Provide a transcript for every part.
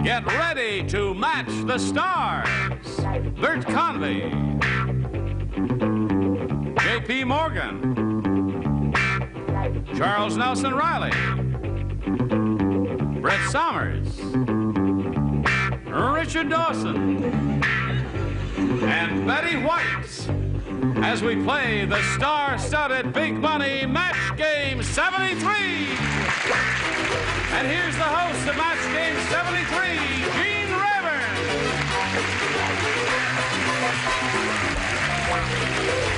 Get ready to match the stars. Bert Convy, J.P. Morgan, Charles Nelson Reilly, Brett Somers, Richard Dawson, and Betty White as we play the star-studded Big Money Match Game 73. And here's the host of Match Game 73, Gene Rayburn.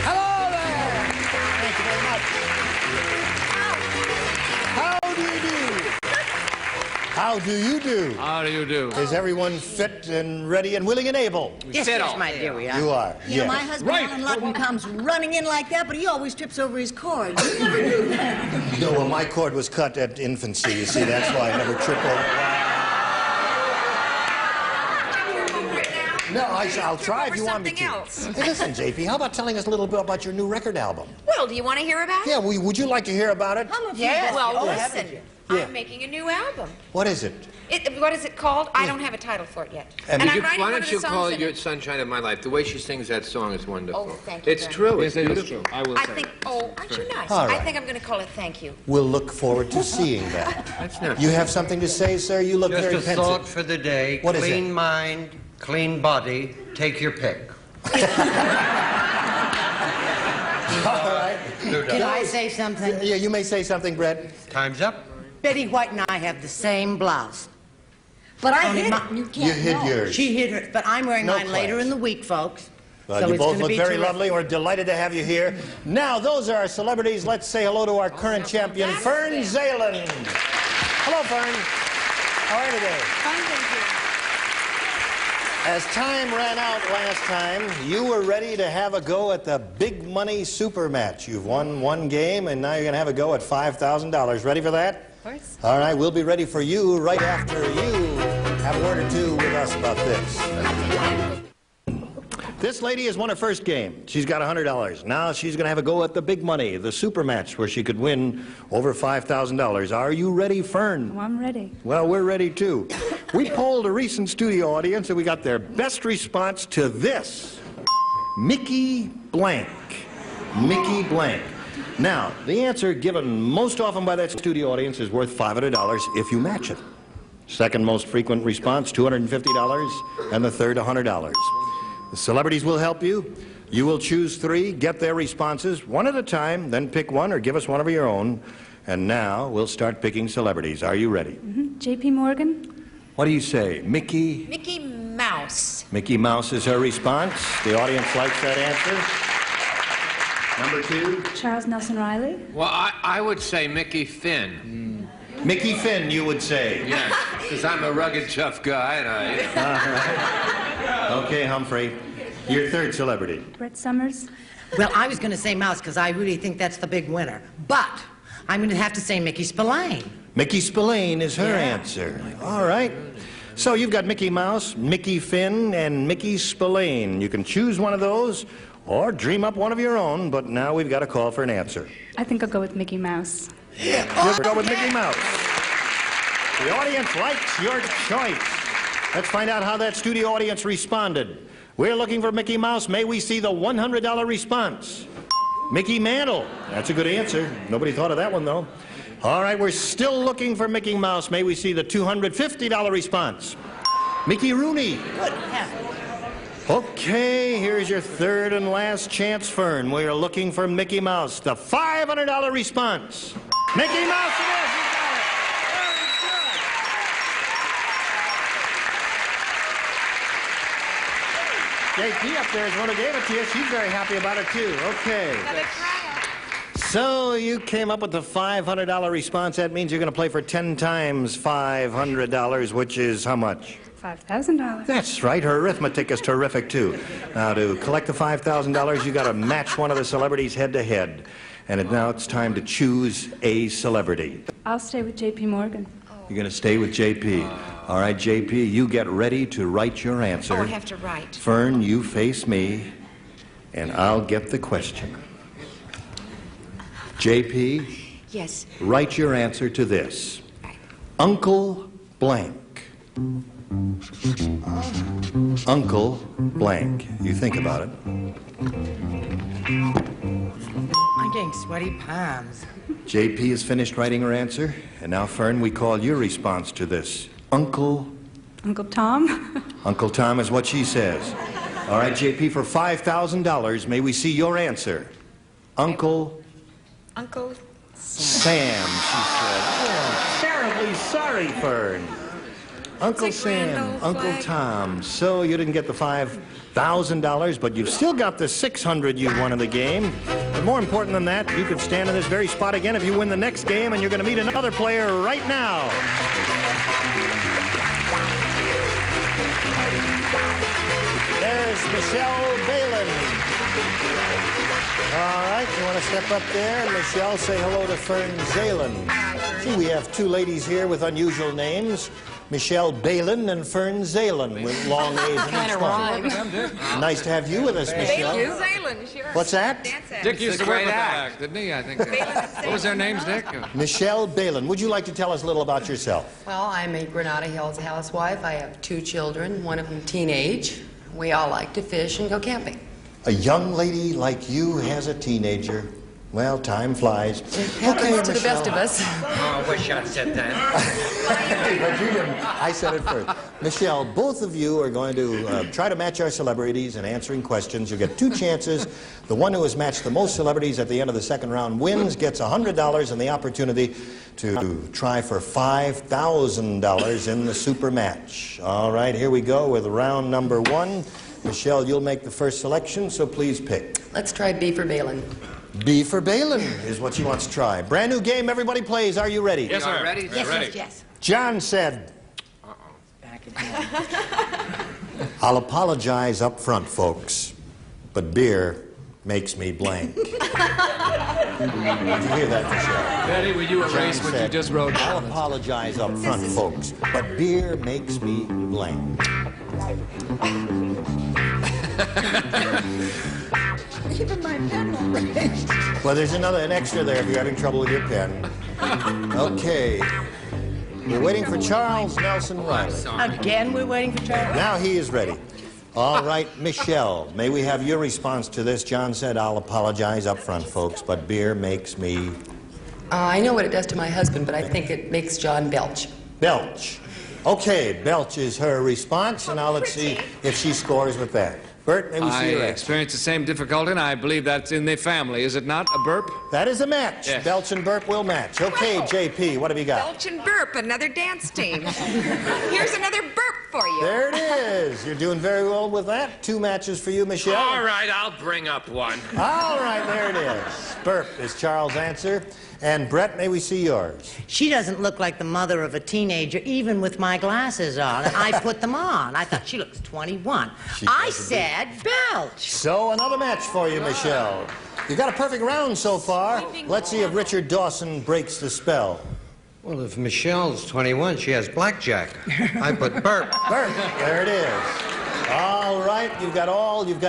Hello there. Thank you very much. How do you do? How do you do? How do you do? Is everyone fit and ready and willing and able? Yes, yes, my dear, we are. You are. You know, my husband, Alan Lutton, comes running in like that, but he always trips over his cord. You never do that. No, well, my cord was cut at infancy, you see. That's why I never trip over. No, I'll try if you want me to. Else. Hey, listen, JP, how about telling us a little bit about your new record album? Well, do you want to hear about it? Yeah, would you like to hear about it? Yes. Well, Yeah. listen, I'm making a new album. What is it? What is it called? I don't have a title for it yet. And I'm Why writing one don't of you the call songs it in Your it. Sunshine of My Life? The way she sings that song is wonderful. Oh, thank you, It's Fern. true. Yes, It's it is beautiful. true. I will I say. think, aren't you nice? All I right. think I'm going to call it Thank You. We'll look forward to seeing that. That's not You have something to say, sir? You look Just very a pensive. thought for the day. What is Clean it? mind, clean body. Take your pick. All right. Can I say something? Yeah, you may say something, Brett. Time's up. Betty White and I have the same blouse. But I Only hid my- it. You You can't hid know. yours. She hid her, but I'm wearing No mine later class. in the week, folks. Well, So you it's both gonna look be very terrific. lovely. We're delighted to have you here. Now, those are our celebrities. Let's say hello to our current champion, Fern Zalen. Hello, Fern. How are you today? Fine, thank you. As time ran out last time, you were ready to have a go at the big money super match. You've won one game, and now you're going to have a go at $5,000. Ready for that? Of course. All right, we'll be ready for you right after you have a word or two with us about this. This lady has won her first game. She's got $100. Now she's going to have a go at the big money, the super match, where she could win over $5,000. Are you ready, Fern? Well, I'm ready. Well, we're ready, too. We polled a recent studio audience, and we got their best response to this. Mickey Blank. Mickey Blank. Now, the answer given most often by that studio audience is worth $500 if you match it. Second most frequent response, $250, and the third, $100. The celebrities will help you. You will choose three, get their responses one at a time, then pick one or give us one of your own. And now we'll start picking celebrities. Are you ready? J.P. Morgan? What do you say? Mickey? Mickey Mouse. Mickey Mouse is her response. The audience likes that answer. Number two? Charles Nelson Reilly? Well, I would say Mickey Finn. Mickey Finn, you would say. Yes, because I'm a rugged, tough guy, and Okay, Humphrey. Your third celebrity. Brett Somers? Well, I was going to say Mouse because I really think that's the big winner. But I'm going to have to say Mickey Spillane. Mickey Spillane is her answer. All right. So you've got Mickey Mouse, Mickey Finn, and Mickey Spillane. You can choose one of those or dream up one of your own, but now we've got to call for an answer. I think I'll go with Mickey Mouse. You'll go with Mickey Mouse. The audience likes your choice. Let's find out how that studio audience responded. We're looking for Mickey Mouse. May we see the $100 response? Mickey Mantle. That's a good answer. Nobody thought of that one, though. All right, we're still looking for Mickey Mouse. May we see the $250 response? Mickey Rooney. Good heavens. Okay, here's your third and last chance, Fern. We are looking for Mickey Mouse. The $500 response. Mickey Mouse it is. You got it. Very good. JP up there is one who gave it to you. She's very happy about it, too. Okay. So you came up with the $500 response. That means you're going to play for 10 times $500, which is how much? $5,000. That's right. Her arithmetic is terrific, too. Now, to collect the $5,000, you got to match one of the celebrities head-to-head. And now it's time to choose a celebrity. I'll stay with J.P. Morgan. You're going to stay with J.P. All right, J.P., you get ready to write your answer. Oh, I have to write. Fern, you face me, and I'll get the question. J.P., Yes. write your answer to this. Uncle Blank. Uncle blank. You think about it. I'm getting sweaty palms. JP has finished writing her answer. And now, Fern, we call your response to this. Uncle Tom? Uncle Tom is what she says. All right, JP, for $5,000, may we see your answer? Uncle Sam, she said. Oh, I'm terribly sorry, Fern. Uncle Sam, Uncle Tom. So you didn't get the $5,000, but you've still got the $600 you won in the game. But more important than that, you could stand in this very spot again if you win the next game, and you're going to meet another player right now. There's Michelle Balin. All right, you want to step up there? Michelle, say hello to Fern Zalen. See, we have two ladies here with unusual names. Michelle Balin and Fern Zalen with long A's in each one. Nice to have you with us, Michelle. Zalen, sure. What's that? Dick used to work with that act, didn't he? I think. What was their names, Dick? Michelle Balin. Would you like to tell us a little about yourself? Well, I'm a Granada Hills housewife. I have 2 children, one of them teenage. We all like to fish and go camping. A young lady like you has a teenager. Well, time flies. It happens to the best of us. Oh, I wish I'd said that. But you didn't. I said it first. Michelle, both of you are going to try to match our celebrities in answering questions. You'll get 2 chances. The one who has matched the most celebrities at the end of the second round wins, gets $100 and the opportunity to try for $5,000 in the super match. All right, here we go with round number 1. Michelle, you'll make the first selection, so please pick. Let's try B for Balin. B for Balin is what she wants to try. Brand new game, everybody plays. Are you ready? Yes, sir. Ready? Yes. John said, Back in I'll apologize up front, folks, but beer makes me blank. Did you hear that, Michelle? Betty, will you erase what you just wrote I'll down? apologize up front, folks, but beer makes me blank. Even my pen won't erase. Well, there's an extra there if you're having trouble with your pen. Okay. We're waiting for Charles Nelson Reilly. Again, we're waiting for Charlie? Now he is ready. All right, Michelle, may we have your response to this? John said, I'll apologize up front, folks, but beer makes me... I know what it does to my husband, but I think it makes John belch. Belch. Okay, belch is her response, and now let's see if she scores with that. Bert, may we see your I answer? experienced the same difficulty, and I believe that's in the family. Is it not? A burp? That is a match. Yes. Belch and Burp will match. Okay, JP, what have you got? Belch and Burp, another dance team. Here's another burp for you. There it is. You're doing very well with that. 2 matches for you, Michelle. All right, I'll bring up one. All right, there it is. Burp is Charles' answer. And Brett, may we see yours? She doesn't look like the mother of a teenager, even with my glasses on. And I put them on. I thought she looks 21. I said belch. So another match for you, Michelle. You got a perfect round so far. Let's see if Richard Dawson breaks the spell. Well, if Michelle's 21, she has blackjack. I put Bert. Bert, there it is. All right, you've got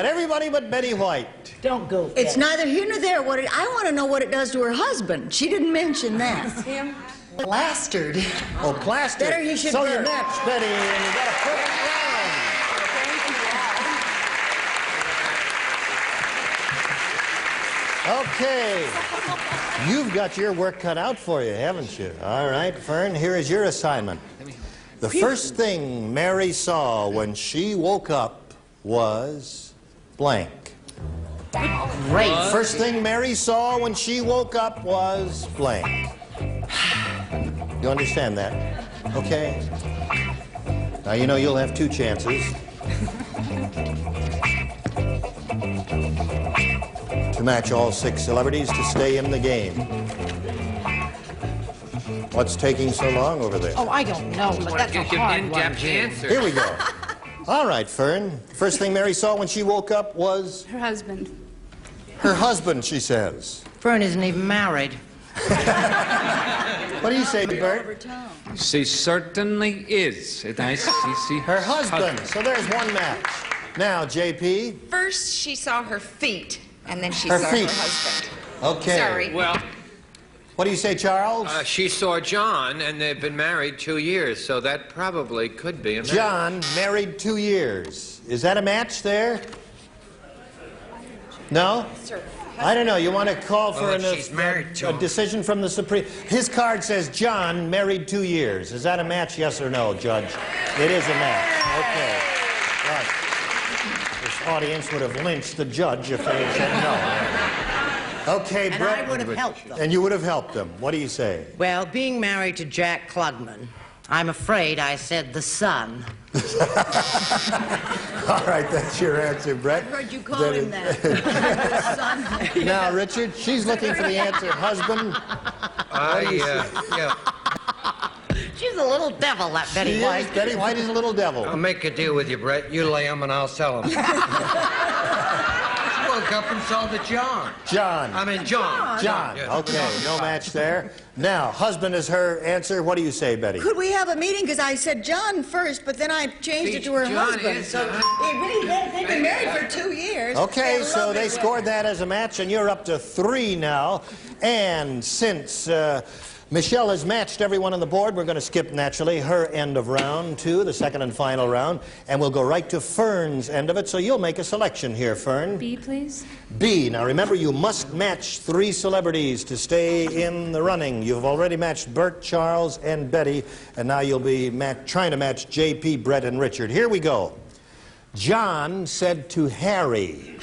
everybody but Betty White. Don't go. It's neither here nor there. I want to know what it does to her husband. She didn't mention that. Plastered. Oh, plaster. Better you should So you Bert. matched, Betty, and you got a perfect round. Okay. You've got your work cut out for you, haven't you? All right, Fern, here is your assignment. The first thing Mary saw when she woke up was blank. Great. First thing Mary saw when she woke up was blank. You understand that? Okay? Now, you know you'll have 2 chances to match all 6 celebrities to stay in the game. What's taking so long over there? Oh, I don't know, but that's a Give you hard an one, in-depth Jim. answer. Here we go. All right, Fern. First thing Mary saw when she woke up was Her husband. her husband, she says. Fern isn't even married. What do you say, Bert? She certainly is. I see Her husband. So there's 1 match. Now, JP. First, she saw her feet, and then she Her saw feet. her husband. Okay. Sorry. Well, What do you say, Charles? She saw John, and they've been married 2 years, so that probably could be a match. John, married 2 years. Is that a match there? No? Sir. I don't know. You want to call for she's married to a him. decision from the Supreme... His card says John, married 2 years. Is that a match, yes or no, Judge? It is a match. Okay. Right. This audience would have lynched the judge if they had said no. Okay, And Brett. I would have helped them. And you would have helped them. What do you say? Well, being married to Jack Klugman, I'm afraid I said the son. All right, that's your answer, Brett. I heard you call him that. The son. Now, Richard, she's looking for the answer. Husband? Yeah. She's a little devil, that Betty She White. is. Betty White is a little devil. I'll make a deal with you, Brett. You lay them and I'll sell them. Woke up and saw the John. John. John. John. Yeah. Okay, no match there. Now, husband is her answer. What do you say, Betty? Could we have a meeting? Because I said John first, but then I changed it to her John husband. is, So they've been married for 2 years. Okay, have so lovely they scored that as a match, and you're up to 3 now. And since Michelle has matched everyone on the board, we're going to skip, naturally, her end of round 2, the second and final round, and we'll go right to Fern's end of it. So you'll make a selection here, Fern. B, please. B. Now remember, you must match 3 celebrities to stay in the running. You've already matched Bert, Charles, and Betty, and now you'll be trying to match J.P., Brett, and Richard. Here we go. John said to Harry.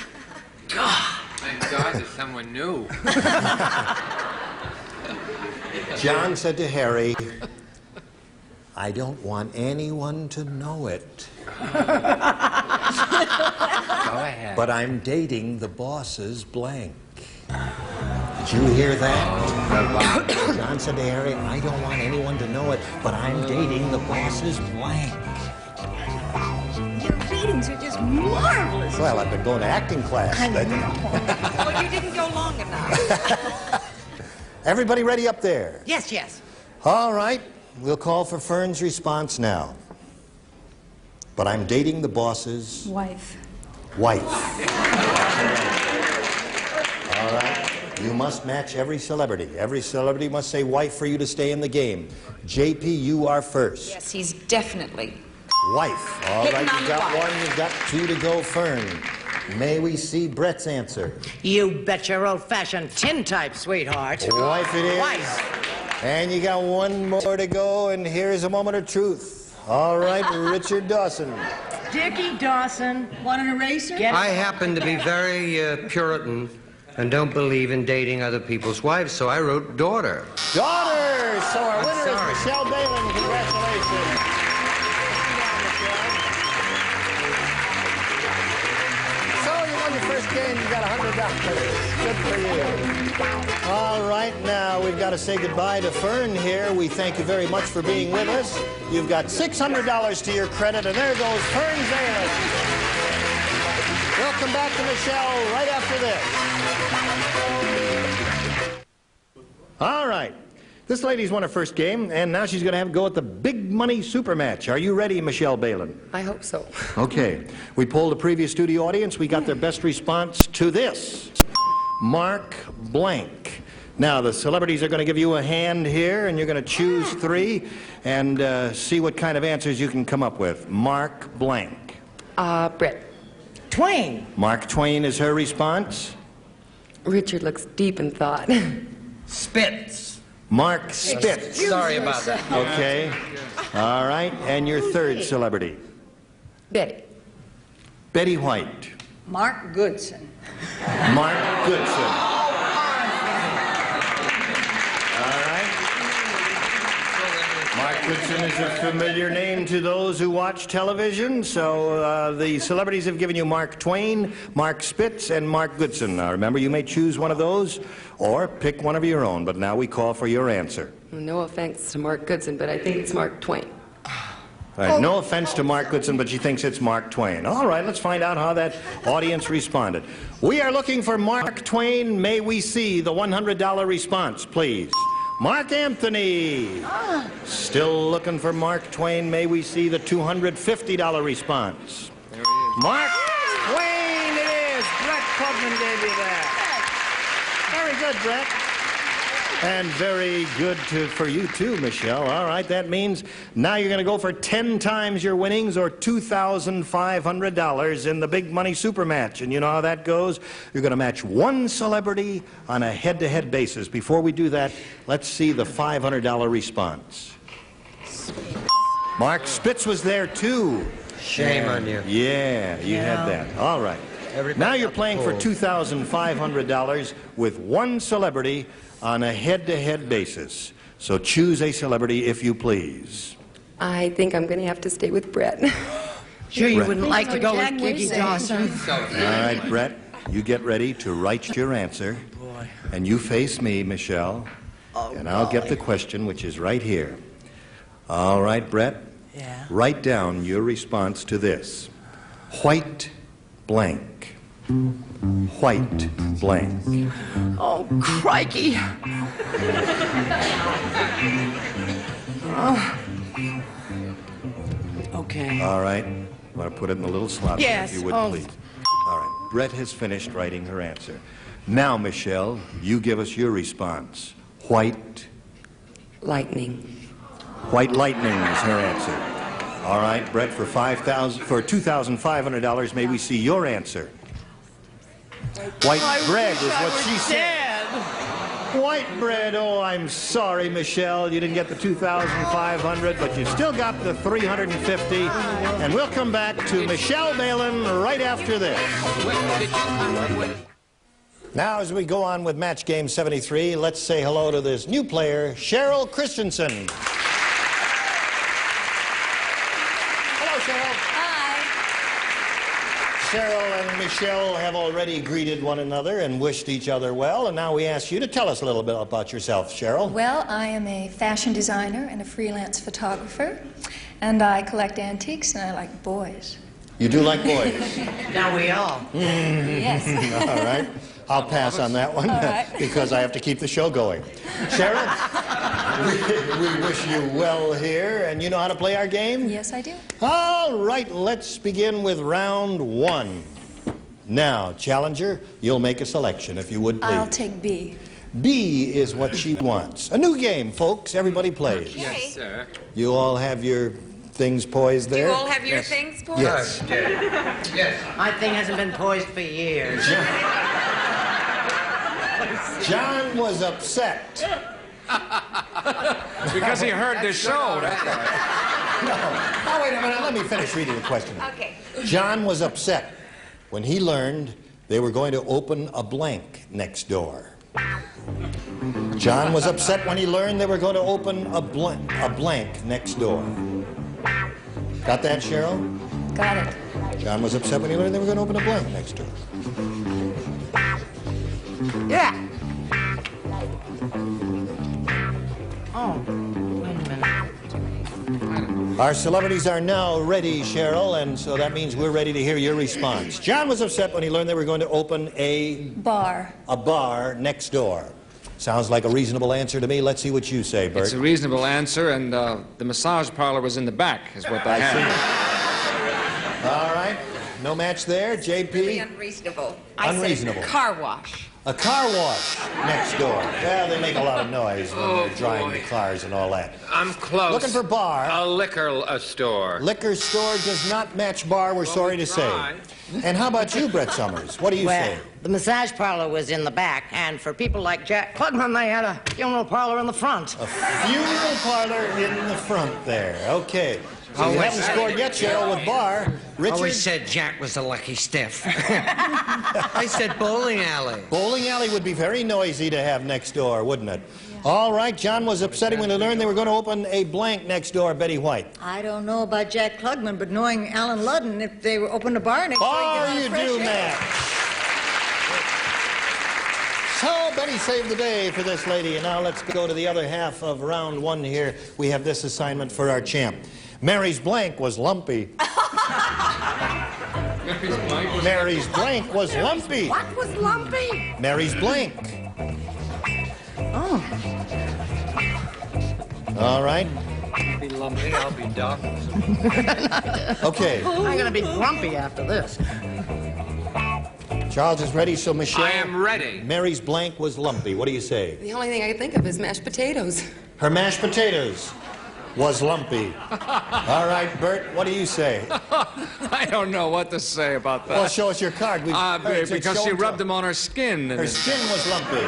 Thank God that someone knew. John said to Harry, I don't want anyone to know it. Go ahead. But I'm dating the boss's blank. Did you hear that? John said to Harry, I don't want anyone to know it, but I'm dating the boss's blank. Your readings are just marvelous. Well, I've been going to acting class. Well, you didn't go long enough. Everybody ready up there? Yes, yes. All right, we'll call for Fern's response now. But I'm dating the boss's Wife. wife. All right, you must match every celebrity. Every celebrity must say wife for you to stay in the game. JP, you are first. Yes, he's definitely. Wife. All Hitting right, on you've the got wife. 1, you've got 2 to go, Fern. May we see Brett's answer? You bet your old-fashioned tintype, sweetheart. Wife it is. Wife. And you got 1 more to go, and here's a moment of truth. All right, Richard Dawson. Dickie Dawson. Want an eraser? I happen to be very Puritan and don't believe in dating other people's wives, so I wrote daughter. Daughter! So our winner sorry. is Michelle Balin. Congratulations. So you won your first game. You got $100. Good for you. All right, now we've got to say goodbye to Fern here. We thank you very much for being with us. You've got $600 to your credit, and there goes Fern Balin. We'll come back to Michelle right after this. All right. This lady's won her first game, and now she's going to have a go at the big money super match. Are you ready, Michelle Balin? I hope so. Okay. We polled a previous studio audience. We got their best response to this. Mark Blank. Now, the celebrities are going to give you a hand here, and you're going to choose 3 and see what kind of answers you can come up with. Mark Blank. Brett. Twain. Mark Twain is her response. Richard looks deep in thought. Spitz. Mark Spitz. Sorry about that. Okay. All right. And your third celebrity. Betty. Betty White. Mark Goodson. Mark Goodson. All right. Mark Goodson is a familiar name to those who watch television, so the celebrities have given you Mark Twain, Mark Spitz, and Mark Goodson. Now remember, you may choose one of those or pick one of your own, but now we call for your answer. No offense to Mark Goodson, but I think it's Mark Twain. All right, no offense to Mark Goodson, but she thinks it's Mark Twain. All right, let's find out how that audience responded. We are looking for Mark Twain. May we see the $100 response, please? Mark Anthony. Still looking for Mark Twain. May we see the $250 response? There he is. Mark Twain it is. Brett Klugman gave you that. Very good, Brett. And very good for you, too, Michelle. All right, that means now you're going to go for 10 times your winnings or $2,500 in the big money super match. And you know how that goes? You're going to match one celebrity on a head-to-head basis. Before we do that, let's see the $500 response. Mark Spitz was there, too. Shame on you. Yeah, you had that. All right. Now you're playing for $2,500 with one celebrity on a head-to-head basis. So choose a celebrity if you please. I think I'm going to have to stay with Brett. Sure you Brett. wouldn't like to go with Kiki Dawson? So All right, Brett, you get ready to write your answer. And you face me, Michelle. And I'll get the question, which is right here. All right, Brett. Yeah. Write down your response to this. White blank. White blank. Oh, crikey. Oh. Okay. All right. Want to put it in a little slot, Yes. if you would, Oh. please. All right. Brett has finished writing her answer. Now, Michelle, you give us your response. White. Lightning. White lightning is her answer. All right, Brett, for $2,500, may we see your answer? White bread is what she said. White bread. Oh, I'm sorry, Michelle. You didn't get the $2,500, but you still got the $350. And we'll come back to Michelle Balin right after this. Now, as we go on with match game 73, let's say hello to this new player, Cheryl Christensen. Hello, Cheryl. Cheryl and Michelle have already greeted one another and wished each other well, and now we ask you to tell us a little bit about yourself, Cheryl. Well, I am a fashion designer and a freelance photographer, and I collect antiques and I like boys. You do like boys? Now we all. Yes. All right. I'll pass on that one because I have to keep the show going. Cheryl, we wish you well here, and you know how to play our game? Yes, I do. All right, let's begin with round one. Now, challenger, you'll make a selection, if you would, please. I'll take B. B is what she wants. A new game, folks. Everybody plays. Yes, sir. You all have your things poised there? You all have your things poised? Yes. Yes. My thing hasn't been poised for years. John was upset. Because he heard the show. That's right. No, wait a minute. Let me finish reading the question. Okay. John was upset when he learned they were going to open a blank next door. John was upset when he learned they were going to open a blank next door. Got that, Cheryl? Got it. John was upset when he learned they were going to open a blank next door. Yeah. Oh, wait a minute. Our celebrities are now ready, Cheryl, and so that means we're ready to hear your response. John was upset when he learned they were going to open a Bar. bar next door. Sounds like a reasonable answer to me. Let's see what you say, Bert. It's a reasonable answer, and the massage parlor was in the back, is what they had. All right. No match there. JP? Really unreasonable. I Unreasonable. said car wash. A car wash next door. Well, they make a lot of noise when they're drying the cars and all that. I'm close. Looking for bar. A liquor store. Liquor store does not match bar, we're sorry to say. And how about you, Brett Summers? What do you Well, say? the massage parlor was in the back, and for people like Jack Klugman, they had a funeral parlor in the front. A funeral parlor in the front there. Okay. So you haven't scored yet, Cheryl, with bar. Richard? Always said Jack was the lucky stiff. I said bowling alley. Bowling alley would be very noisy to have next door, wouldn't it? Yeah. All right, John was upsetting when he learned they were going to open a blank next door, Betty White. I don't know about Jack Klugman, but knowing Alan Ludden, if they opened a bar next door, Oh, you do, man. Matt. So Betty saved the day for this lady, and now let's go to the other half of round one here. We have this assignment for our champ. Mary's blank was lumpy. Mary's blank was lumpy. What was lumpy? Mary's blank. Oh. All right. Be lumpy, I'll be Dawson. Okay. I'm gonna be grumpy after this. Charles is ready, so Michelle. I am ready. Mary's blank was lumpy. What do you say? The only thing I can think of is mashed potatoes. Her mashed potatoes was lumpy. All right, Bert, what do you say? I don't know what to say about that. Well, show us your card. Because she rubbed them on her skin. And her skin was lumpy.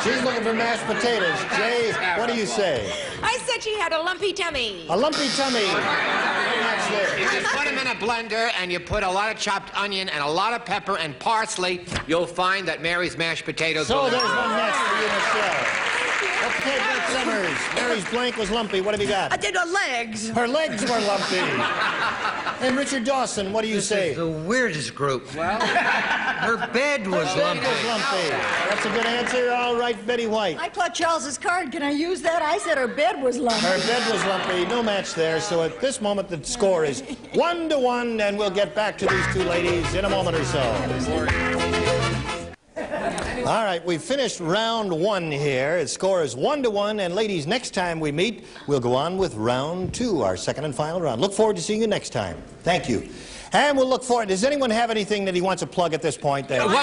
She's looking for mashed potatoes. Jay, what do you say? I said she had a lumpy tummy. A lumpy tummy. That's there. You just put them in a blender and you put a lot of chopped onion and a lot of pepper and parsley. You'll find that Mary's mashed potatoes So will... there's one match for you, Michelle. Okay, Bert Summers. Mary's blank was lumpy. What have you got? I did her legs. Her legs were lumpy. And Richard Dawson, what do you say? This is the weirdest group. Well, her bed was lumpy. Was lumpy. That's a good answer. All right, Betty White. I caught Charles's card. Can I use that? I said her bed was lumpy. Her bed was lumpy. No match there. So at this moment, the score is 1-1, and we'll get back to these two ladies in a moment or so. All right, we've finished round 1 here. The score is 1-1, and ladies, next time we meet, we'll go on with round 2, our second and final round. Look forward to seeing you next time. Thank you. And we'll look forward. Does anyone have anything that he wants to plug at this point? Well, our show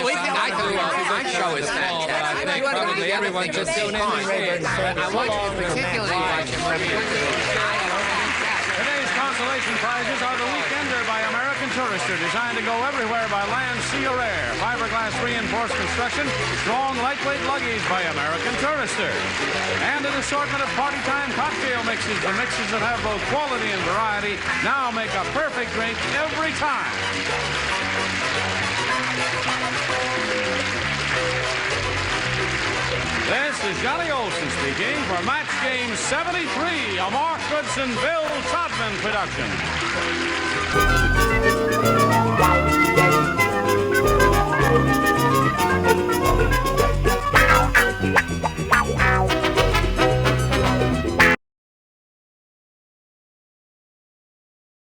is fantastic. I think probably everyone just tune in. I want you particularly watch Today's consolation prizes are the Weekender by American Tourister, designed to go everywhere by land, sea, or air. Fiberglass reinforced construction, strong, lightweight luggage by American Tourister. And an assortment of party time cocktail mixes, the mixes that have both quality and variety, now make a perfect drink every time. This is Johnny Olson speaking for Match Game 73, a Mark Goodson, Bill Todman production.